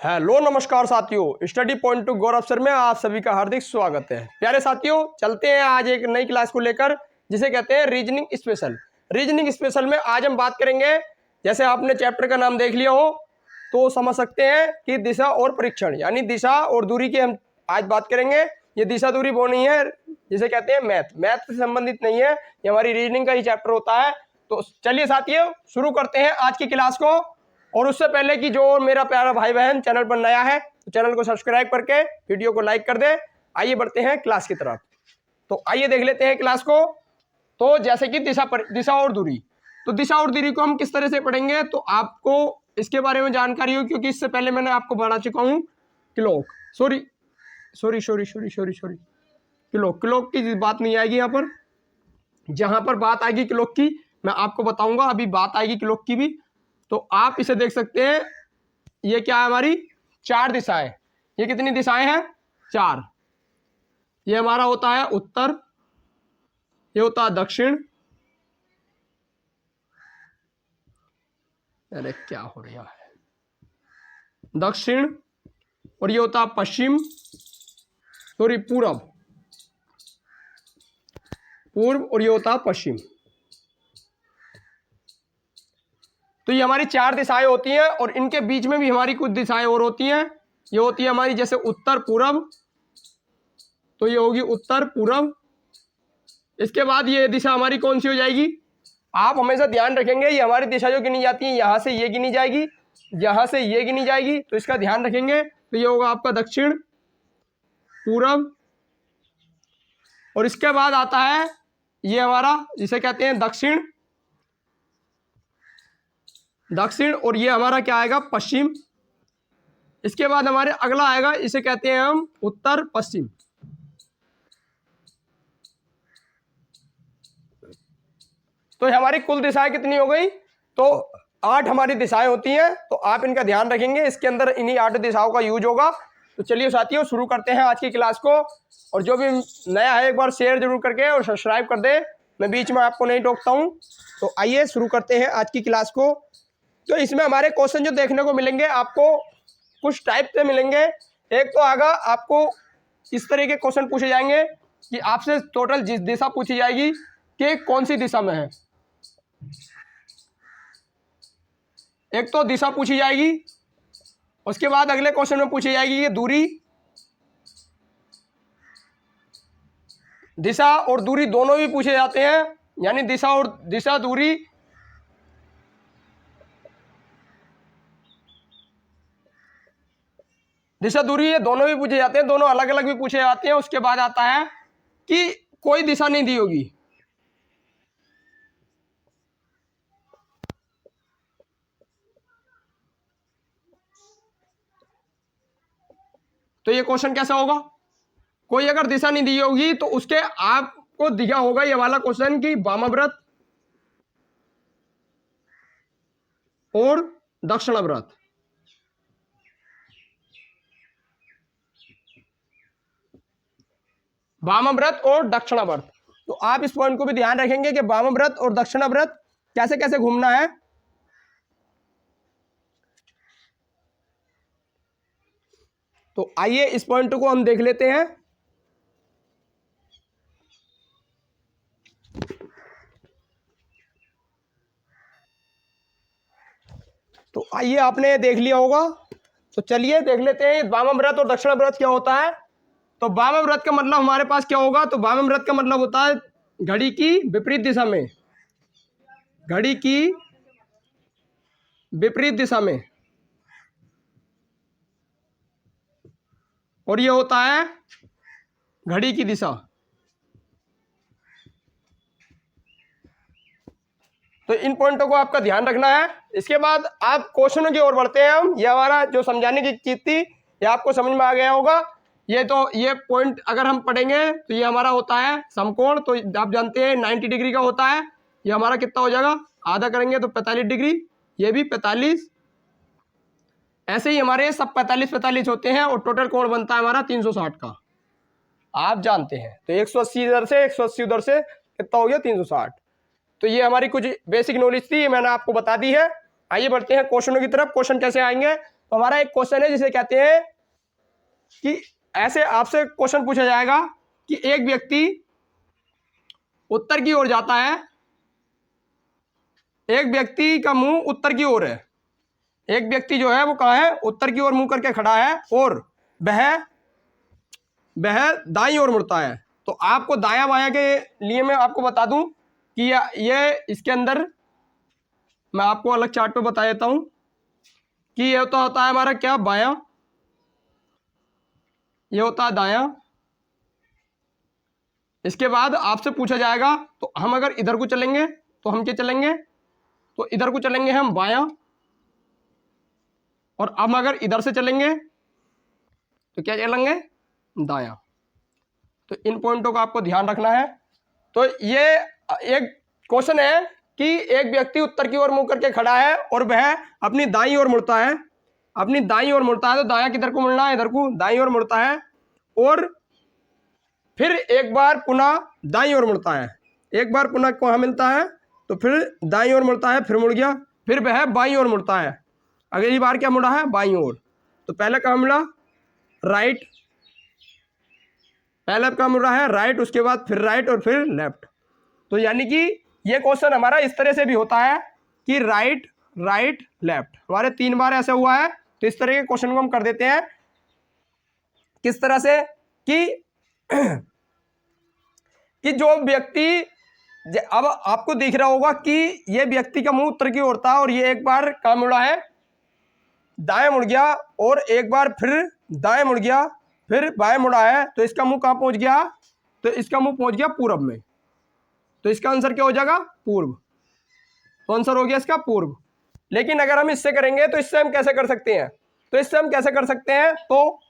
Hello नमस्कार साथियों, study point two गौरव sir में आप सभी का हार्दिक स्वागत है। प्यारे साथियों, चलते हैं आज एक नई क्लास को लेकर जिसे कहते हैं रीजनिंग स्पेशल। रीजनिंग स्पेशल में आज हम बात करेंगे, जैसे आपने चैप्टर का नाम देख लिया हो तो समझ सकते हैं कि दिशा और परीक्षण यानी दिशा और दूरी की हम आज बात करेंगे। ये दिशा दूरी वो नहीं है जिसे कहते हैं मैथ से संबंधित नहीं है, ये हमारी रीजनिंग का ही चैप्टर होता है। तो चलिए साथियों शुरू करते हैं आज की क्लास को। और उससे पहले कि जो मेरा प्यारा भाई बहन चैनल पर नया है तो चैनल को सब्सक्राइब करके वीडियो को लाइक कर दे। आइए बढ़ते हैं क्लास की तरफ। तो आइए देख लेते हैं क्लास को। तो जैसे कि दिशा और दूरी, तो दिशा और दूरी को हम किस तरह से पढ़ेंगे तो आपको इसके बारे में जानकारी हो, क्योंकि इससे पहले मैंने आपको पढ़ा चुका हूँ क्लॉक की बात नहीं आएगी यहाँ पर। जहां पर बात आएगी क्लॉक की मैं आपको बताऊंगा, अभी बात आएगी क्लॉक की भी। तो आप इसे देख सकते हैं, ये क्या है हमारी चार दिशाएं। ये कितनी दिशाएं हैं? चार। ये हमारा होता है उत्तर, ये होता है दक्षिण, अरे क्या हो रहा है, दक्षिण, और ये होता है पश्चिम, सॉरी पूरब, और ये होता है पश्चिम। तो ये हमारी चार दिशाएं होती हैं और इनके बीच में भी हमारी कुछ दिशाएं और होती हैं। ये होती है हमारी जैसे उत्तर पूरब, तो ये होगी उत्तर पूरब। इसके बाद ये दिशा हमारी कौन सी हो जाएगी? आप हमेशा ध्यान रखेंगे, ये हमारी दिशा जो गिनी जाती है यहाँ से ये गिनी जाएगी, यहाँ से ये गिनी जाएगी, तो इसका ध्यान रखेंगे। तो ये होगा आपका दक्षिण पूरब। और इसके बाद आता है ये हमारा जिसे कहते हैं दक्षिण, और ये हमारा क्या आएगा? पश्चिम। इसके बाद हमारे अगला आएगा, इसे कहते हैं हम उत्तर पश्चिम। तो हमारी कुल दिशाएं कितनी हो गई? तो 8 हमारी दिशाएं होती हैं। तो आप इनका ध्यान रखेंगे, इसके अंदर इन्हीं 8 दिशाओं का यूज होगा। तो चलिए साथियों शुरू करते हैं आज की क्लास को। और जो भी नया है एक बार शेयर जरूर करके और सब्सक्राइब कर दे, मैं बीच में आपको नहीं टोकता हूं। तो आइए शुरू करते हैं आज की क्लास को। तो इसमें हमारे क्वेश्चन जो देखने को मिलेंगे आपको कुछ टाइप से मिलेंगे। एक तो आगा आपको इस तरह के क्वेश्चन पूछे जाएंगे कि आपसे टोटल जिस दिशा पूछी जाएगी कि कौन सी दिशा में है। एक तो दिशा पूछी जाएगी, उसके बाद अगले क्वेश्चन में पूछी जाएगी ये दूरी। दिशा और दूरी दोनों भी पूछे जाते हैं, यानी दिशा दूरी ये दोनों भी पूछे जाते हैं, दोनों अलग अलग भी पूछे जाते हैं। उसके बाद आता है कि कोई दिशा नहीं दी होगी। तो ये क्वेश्चन कैसा होगा? कोई अगर दिशा नहीं दी होगी तो उसके आपको दिया होगा ये वाला क्वेश्चन कि वामाव्रत और दक्षिणाव्रत। वामाव्रत और दक्षिणाव्रत। तो आप इस पॉइंट को भी ध्यान रखेंगे कि वामाव्रत और दक्षिणाव्रत कैसे कैसे घूमना है। तो आइए इस पॉइंट को हम देख लेते हैं। तो आइए, आपने देख लिया होगा, तो चलिए देख लेते हैं वामाव्रत और दक्षिणाव्रत क्या होता है। तो वामाव्रत का मतलब हमारे पास क्या होगा? तो वामाव्रत का मतलब होता है घड़ी की विपरीत दिशा में, घड़ी की विपरीत दिशा में। और ये होता है घड़ी की दिशा। तो इन पॉइंटों को आपका ध्यान रखना है। इसके बाद आप क्वेश्चनों की ओर बढ़ते हैं हम। ये हमारा जो समझाने की चीज थी ये आपको समझ में आ गया होगा। ये पॉइंट अगर हम पढ़ेंगे तो ये हमारा होता है समकोण। तो आप जानते हैं 90 डिग्री का होता है। ये हमारा कितना हो जाएगा? आधा करेंगे तो 45 डिग्री, ये भी 45। ऐसे ही हमारे सब 45 होते हैं और टोटल कोण बनता है हमारा 360 का, आप जानते हैं। तो 180 इधर से 180 उधर से कितना हो गया? 360। तो ये हमारी कुछ बेसिक नॉलेज थी, ये मैंने आपको बता दी है। आइए बढ़ते हैं क्वेश्चनों की तरफ। क्वेश्चन कैसे आएंगे? तो हमारा एक क्वेश्चन है जिसे कहते हैं कि ऐसे आपसे क्वेश्चन पूछा जाएगा कि एक व्यक्ति उत्तर की ओर जाता है, एक व्यक्ति का मुंह उत्तर की ओर है, एक व्यक्ति जो है वो कहाँ है, उत्तर की ओर मुंह करके खड़ा है, और वह दाईं ओर मुड़ता है। तो आपको दायां बायां के लिए मैं आपको बता दूं कि ये इसके अंदर मैं आपको अलग चार्ट पे बता देता हूं कि ये होता है हमारा क्या, बायां, ये होता है दायां। इसके बाद आपसे पूछा जाएगा, तो हम अगर इधर को चलेंगे तो हम क्या चलेंगे, तो इधर को चलेंगे हम बायां, और हम अगर इधर से चलेंगे तो क्या चलेंगे, दायां। तो इन पॉइंटों का आपको ध्यान रखना है। तो ये एक क्वेश्चन है कि एक व्यक्ति उत्तर की ओर मुंह करके खड़ा है और वह अपनी दाईं ओर मुड़ता है, अपनी दाईं ओर मुड़ता है। तो दायां किधर को मुड़ना है, इधर को, दाईं ओर मुड़ता है, और फिर एक बार पुनः दाईं ओर मुड़ता है, एक बार पुनः कहाँ मिलता है, तो फिर दाईं ओर मुड़ता है, फिर मुड़ गया, फिर वह बाईं ओर मुड़ता है। अगली बार क्या मुड़ा है, बाईं ओर। तो पहले कहाँ मुड़ा, राइट, पहले कहाँ मुड़ा है, राइट, उसके बाद फिर राइट और फिर लेफ्ट। तो यानी कि ये क्वेश्चन हमारा इस तरह से भी होता है कि राइट राइट लेफ्ट, हमारे 3 बार ऐसा हुआ है। तो इस तरह के क्वेश्चन को हम कर देते हैं किस तरह से कि कि जो व्यक्ति, अब आपको दिख रहा होगा कि ये व्यक्ति का मुंह उत्तर की ओर था और ये एक बार कहाँ मुड़ा है, दाएं मुड़ गया, और एक बार फिर दाएं मुड़ गया, फिर बाएं मुड़ा है। तो इसका मुंह कहाँ पहुंच गया, तो इसका मुंह पहुंच गया पूरब में। तो इसका आंसर क्या हो जाएगा, पूर्व। तो आंसर हो गया इसका पूर्व। लेकिन अगर हम इससे करेंगे तो इससे हम कैसे कर सकते हैं, तो इससे हम कैसे कर सकते हैं, तो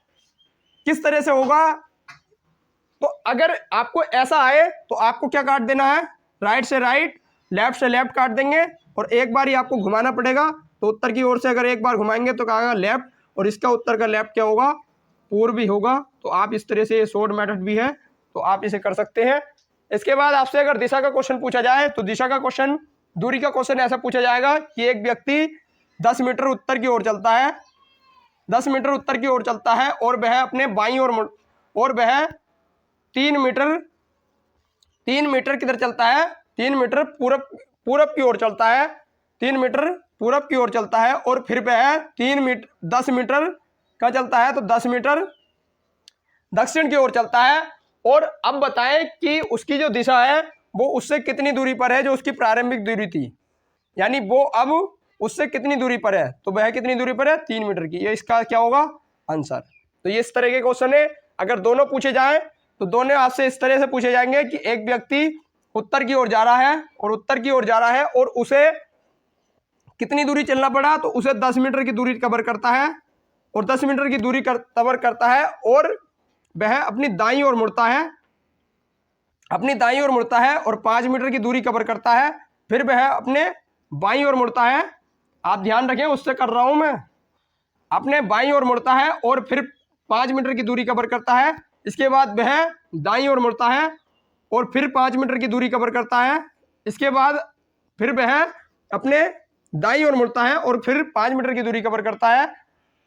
किस तरह से होगा, तो अगर आपको ऐसा आए तो आपको क्या काट देना है, राइट से राइट, लेफ्ट से लेफ्ट काट देंगे, और एक बार ही आपको घुमाना पड़ेगा। तो उत्तर की ओर से अगर एक बार घुमाएंगे तो कहा लेफ्ट, और इसका उत्तर का लेफ्ट क्या होगा, पूर्व भी होगा। तो आप इस तरह से, ये शॉर्ट मेथड भी है, तो आप इसे कर सकते हैं। इसके बाद आपसे अगर दिशा का क्वेश्चन पूछा जाए तो दिशा का क्वेश्चन, दूरी का क्वेश्चन ऐसा पूछा जाएगा कि एक व्यक्ति 10 मीटर उत्तर की ओर चलता है, 10 मीटर उत्तर की ओर चलता है, और वह अपने बाईं ओर, और वह 3 मीटर किधर चलता है, 3 मीटर पूरब की ओर चलता है, 3 मीटर पूरब की ओर चलता है, और फिर वह 10 मीटर का चलता है, तो 10 मीटर दक्षिण की ओर चलता है। और अब बताएं कि उसकी जो दिशा है वो उससे कितनी दूरी पर है, जो उसकी प्रारंभिक दूरी थी, यानी वो अब उससे कितनी दूरी पर है, तो वह कितनी दूरी पर है, 3 मीटर की। ये इसका क्या होगा, आंसर। तो ये इस तरह के क्वेश्चन है। अगर दोनों पूछे जाएं तो दोनों आपसे इस तरह से पूछे जाएंगे कि एक व्यक्ति उत्तर की ओर जा रहा है, और उत्तर की ओर जा रहा है, और उसे कितनी दूरी चलना पड़ा, तो उसे 10 मीटर की दूरी कवर करता है, और 10 मीटर की दूरी कवर करता है, और वह अपनी दाईं ओर मुड़ता है, अपनी दाईं ओर मुड़ता है, और 5 मीटर की दूरी कवर करता है, फिर वह अपने बाईं ओर मुड़ता है। आप ध्यान रखें, उससे कर रहा हूं मैं, अपने बाईं ओर मुड़ता है और फिर 5 मीटर की दूरी कवर करता है। इसके बाद वह दाईं ओर मुड़ता है और फिर 5 मीटर की दूरी कवर करता है। इसके बाद फिर वह अपने दाईं ओर मुड़ता है और फिर 5 मीटर की दूरी कवर करता है।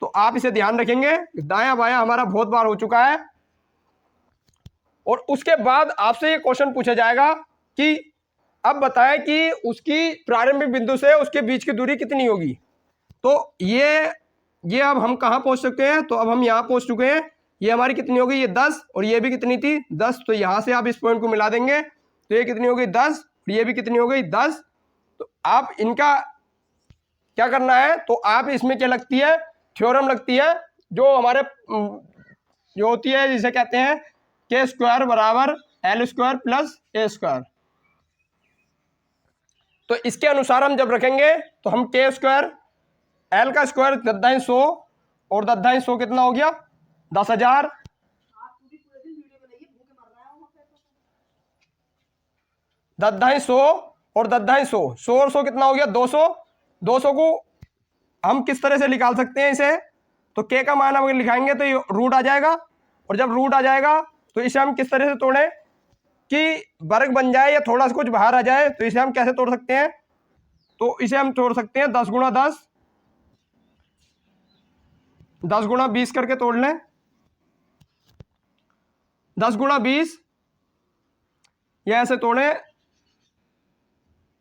तो आप इसे ध्यान रखेंगे, दायां बायां हमारा बहुत बार हो चुका है। और उसके बाद आपसे ये क्वेश्चन पूछा जाएगा कि अब बताएं कि उसकी प्रारंभिक बिंदु से उसके बीच की दूरी कितनी होगी। तो ये अब हम कहाँ पहुंच सकते हैं, तो अब हम यहाँ पहुंच चुके हैं। ये हमारी कितनी होगी, ये 10, और ये भी कितनी थी, 10। तो यहाँ से आप इस पॉइंट को मिला देंगे, तो ये कितनी हो गई, 10, और ये भी कितनी हो गई, 10। तो आप इनका क्या करना है, तो आप इसमें क्या लगती है, थ्योरम लगती है, जो हमारे जो होती है, जिसे कहते हैं के स्क्वायर बराबर एल स्क्वायर प्लस ए स्क्वायर। तो इसके अनुसार हम जब रखेंगे तो हम के स्क्वायर, एल का स्क्वायर 10,100, और 10,100 कितना हो गया, 10,000। 10,100 और 10,100, 100 और 100 कितना हो गया, 200। 200 को हम किस तरह से निकाल सकते हैं इसे, तो के का मान अगर लिखाएंगे तो ये रूट आ जाएगा, और जब रूट आ जाएगा तो इसे हम किस तरह से तोड़ें कि वर्ग बन जाए या थोड़ा सा कुछ बाहर आ जाए। तो इसे हम कैसे तोड़ सकते हैं, तो इसे हम तोड़ सकते हैं 10 गुणा 10, 10 गुणा 20 करके तोड़ लें। 10 गुणा 20 या ऐसे तोड़े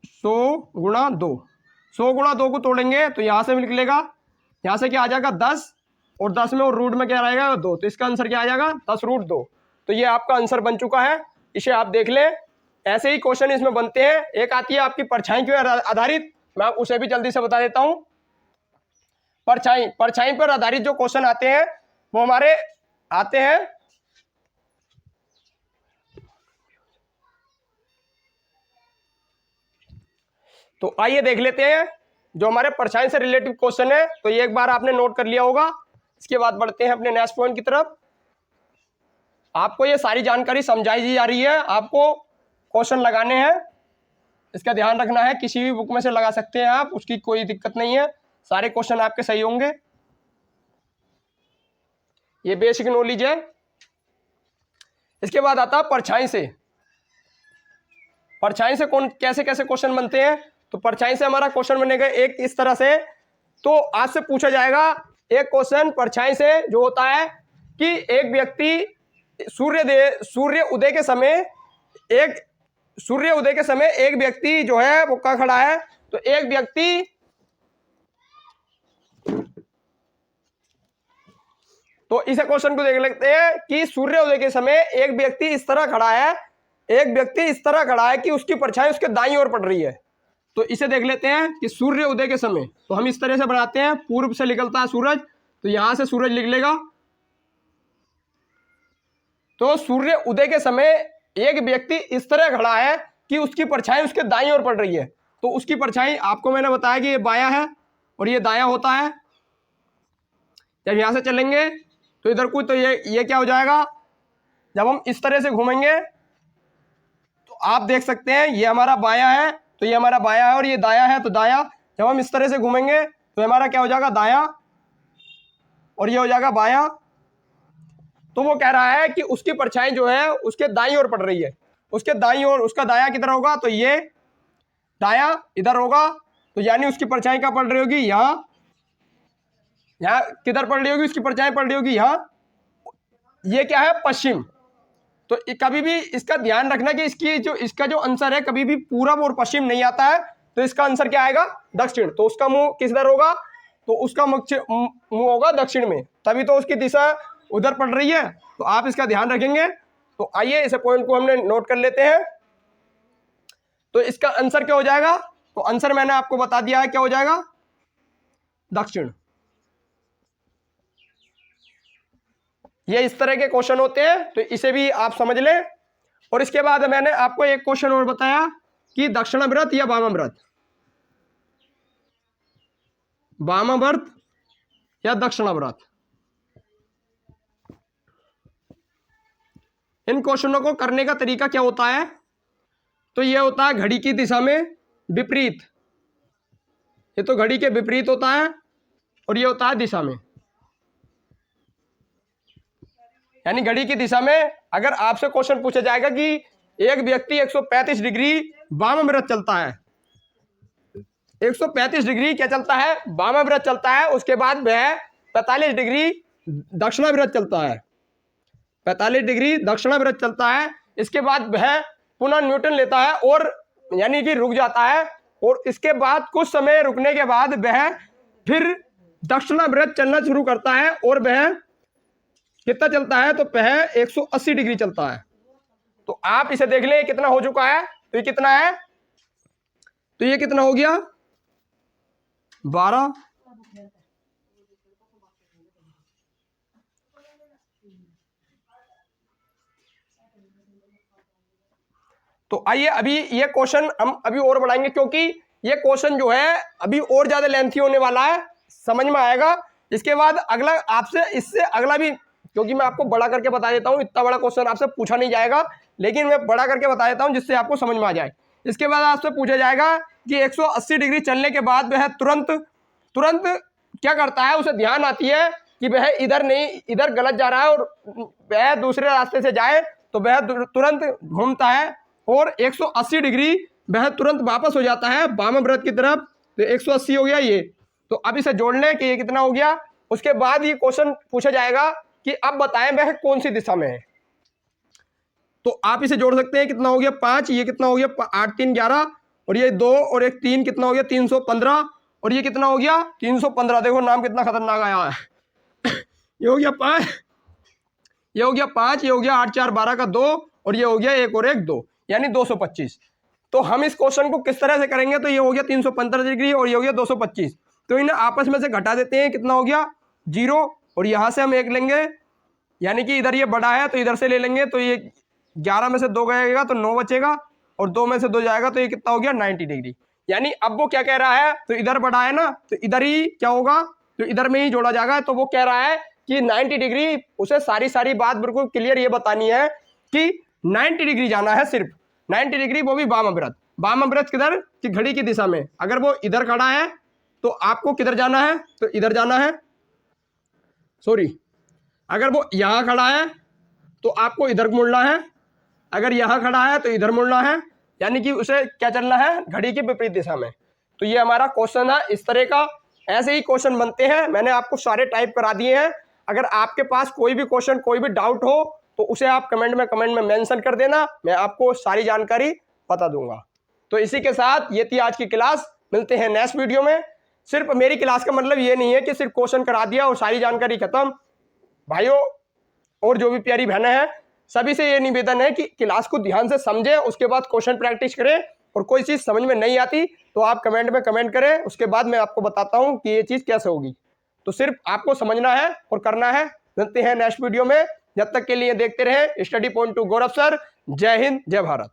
100 गुणा 2। 100 गुणा 2 को तोड़ेंगे तो यहां से निकलेगा, यहां से क्या आ जाएगा 10, और 10 में और रूट में क्या रहेगा 2, तो इसका आंसर क्या आ जाएगा 10 रूट 2। तो ये आपका आंसर बन चुका है, इसे आप देख लें। ऐसे ही क्वेश्चन इसमें बनते हैं। एक आती है आपकी परछाई के आधारित, मैं उसे भी जल्दी से बता देता हूं। परछाई पर आधारित जो क्वेश्चन आते हैं वो हमारे आते हैं तो आइए देख लेते हैं जो हमारे परछाई से रिलेटिव क्वेश्चन है। तो ये एक बार आपने नोट कर लिया होगा। इसके बाद बढ़ते हैं अपने नेक्स्ट पॉइंट की तरफ। आपको ये सारी जानकारी समझाई जा रही है, आपको क्वेश्चन लगाने हैं, इसका ध्यान रखना है। किसी भी बुक में से लगा सकते हैं आप, उसकी कोई दिक्कत नहीं है, सारे क्वेश्चन आपके सही होंगे। ये बेसिक नॉलेज है। इसके बाद आता है परछाई से। परछाई से कौन कैसे कैसे क्वेश्चन बनते हैं। तो परछाई से हमारा क्वेश्चन बनेगा एक इस तरह से। तो आपसे पूछा जाएगा एक क्वेश्चन परछाई से जो होता है कि एक व्यक्ति सूर्य उदय के समय एक व्यक्ति जो है वो क्या खड़ा है। तो एक व्यक्ति तो इस क्वेश्चन को देख लेते हैं कि सूर्योदय के समय एक व्यक्ति इस तरह खड़ा है कि उसकी परछाई उसके दाईं ओर पड़ रही है। तो इसे देख लेते हैं कि सूर्य उदय के समय, तो हम इस तरह से बनाते हैं, पूर्व से निकलता है सूरज, तो यहां से सूरज लिख लेगा। तो सूर्य उदय के समय एक व्यक्ति इस तरह खड़ा है कि उसकी परछाई उसके दाईं ओर पड़ रही है। तो उसकी परछाई आपको मैंने बताया कि ये बायां है और ये दायां होता है। जब यहां से चलेंगे तो इधर को, तो ये क्या हो जाएगा, जब हम इस तरह से घूमेंगे तो आप देख सकते हैं ये हमारा बायां है, तो ये हमारा बायां है और ये दायां है, तो दायां। जब हम इस तरह से घूमेंगे तो हमारा क्या हो जाएगा दायां और ये हो जाएगा बायां। तो वो कह रहा है कि उसकी परछाई जो है उसके दाईं ओर पड़ रही है। उसके दाईं ओर, उसका दायां किधर होगा, तो ये दायां इधर होगा। तो यानी उसकी परछाई क्या पड़ रही होगी, यहाँ किधर पड़ रही होगी, उसकी परछाई पड़ रही होगी यहाँ। ये क्या है पश्चिम। तो कभी भी इसका ध्यान रखना कि इसका जो आंसर है कभी भी पूरब और पश्चिम नहीं आता है। तो इसका आंसर क्या आएगा दक्षिण। तो उसका मुंह किधर होगा, तो उसका मुंह होगा दक्षिण में, तभी तो उसकी दिशा उधर पड़ रही है। तो आप इसका ध्यान रखेंगे। तो आइए इस पॉइंट को हमने नोट कर लेते हैं। तो इसका आंसर क्या हो जाएगा, तो आंसर मैंने आपको बता दिया है क्या हो जाएगा दक्षिण। ये इस तरह के क्वेश्चन होते हैं, तो इसे भी आप समझ लें। और इसके बाद मैंने आपको एक क्वेश्चन और बताया कि दक्षिणाव्रत या वामाव्रत, वामाव्रत या दक्षिणाव्रत। इन क्वेश्चनों को करने का तरीका क्या होता है, तो ये होता है घड़ी की दिशा में विपरीत। ये तो घड़ी के विपरीत होता है और ये होता है दिशा में, यानी घड़ी की दिशा में। अगर आपसे क्वेश्चन पूछा जाएगा कि एक व्यक्ति 135 डिग्री वामाव्रत चलता है, 135 डिग्री क्या चलता है वामाव्रत चलता है, उसके बाद वह 45 डिग्री दक्षिणाव्रत चलता है, 45 डिग्री दक्षिणाव्रत चलता है। इसके बाद वह पुनः न्यूटन लेता है और यानी कि रुक जाता है, और इसके बाद कुछ समय रुकने के बाद वह फिर दक्षिणाव्रत चलना शुरू करता है। और वह कितना चलता है, तो वह 180 डिग्री चलता है। तो आप इसे देख लें कितना हो चुका है। तो ये कितना है, तो ये कितना हो गया 12। तो आइए अभी ये क्वेश्चन हम अभी और बढ़ाएंगे, क्योंकि ये क्वेश्चन जो है अभी और ज्यादा लेंथी होने वाला है, समझ में आएगा। इसके बाद अगला आपसे इससे अगला भी, क्योंकि मैं आपको बड़ा करके बता देता हूं, इतना बड़ा क्वेश्चन आपसे पूछा नहीं जाएगा, लेकिन मैं बड़ा करके बता देता हूं जिससे आपको समझ में आ जाए। इसके बाद आपसे पूछा जाएगा कि 180 डिग्री चलने के बाद वह तुरंत क्या करता है, उसे ध्यान आती है कि वह इधर नहीं, इधर गलत जा रहा है और वह दूसरे रास्ते से जाए, तो वह तुरंत घूमता है और 180 डिग्री वह तुरंत वापस हो जाता है वामाव्रत की तरफ। तो 180 हो गया ये। तो अब इसे जोड़ लें कि ये कितना हो गया, उसके बाद ये क्वेश्चन पूछा जाएगा कि अब बताएं वह कौन सी दिशा में है। तो आप इसे जोड़ सकते हैं, कितना हो गया 5, ये कितना हो गया 8 3 11, और ये 2 और एक 3 कितना हो गया 315, और ये कितना हो गया 315। देखो नाम कितना खतरनाक आया है। ये हो गया 5, ये हो गया 5, ये हो गया 8 4 12 का 2, और ये हो गया 1 और 1 2, यानी 225। तो हम इस क्वेश्चन को किस तरह से करेंगे, तो ये हो गया 315 डिग्री और ये हो गया 225, तो इन्हें आपस में से घटा देते हैं, कितना हो गया 0, और यहाँ से हम 1 लेंगे, यानी कि इधर ये बड़ा है तो इधर से ले लेंगे, तो ये 11 में से 2 गएगा तो 9 बचेगा, और 2 में से 2 जाएगा तो ये कितना हो गया 90 डिग्री। यानी अब वो क्या कह रहा है, तो इधर बड़ा है ना, तो इधर ही क्या होगा, तो इधर में ही जोड़ा जाएगा। तो वो कह रहा है कि 90 डिग्री, उसे सारी बात बिल्कुल क्लियर ये बतानी है कि 90 डिग्री जाना है, सिर्फ 90 डिग्री, वो भी वामाव्रत। वामाव्रत किधर, कि घड़ी की दिशा में। अगर वो इधर खड़ा है तो आपको किधर जाना है, तो इधर जाना है, सॉरी, अगर वो यहाँ खड़ा है तो आपको इधर मुड़ना है, अगर यहाँ खड़ा है तो इधर मुड़ना है, यानी कि उसे क्या चलना है, घड़ी की विपरीत दिशा में। तो ये हमारा क्वेश्चन है इस तरह का। ऐसे ही क्वेश्चन बनते हैं, मैंने आपको सारे टाइप करा दिए हैं। अगर आपके पास कोई भी क्वेश्चन, कोई भी डाउट हो तो उसे आप कमेंट में मेंशन कर देना, मैं आपको सारी जानकारी बता दूंगा। तो इसी के साथ ये थी आज की क्लास, मिलते हैं नेक्स्ट वीडियो में। सिर्फ मेरी क्लास का मतलब ये नहीं है कि सिर्फ क्वेश्चन करा दिया और सारी जानकारी खत्म। भाइयों और जो भी प्यारी बहनें हैं, सभी से ये निवेदन है कि क्लास को ध्यान से समझें, उसके बाद क्वेश्चन प्रैक्टिस करें, और कोई चीज़ समझ में नहीं आती तो आप कमेंट में कमेंट करें, उसके बाद मैं आपको बताता हूँ कि ये चीज़ कैसे होगी। तो सिर्फ आपको समझना है और करना है। मिलते हैं नेक्स्ट वीडियो में, जब तक के लिए देखते रहें स्टडी पॉइंट टू गौरव सर। जय हिंद, जय भारत।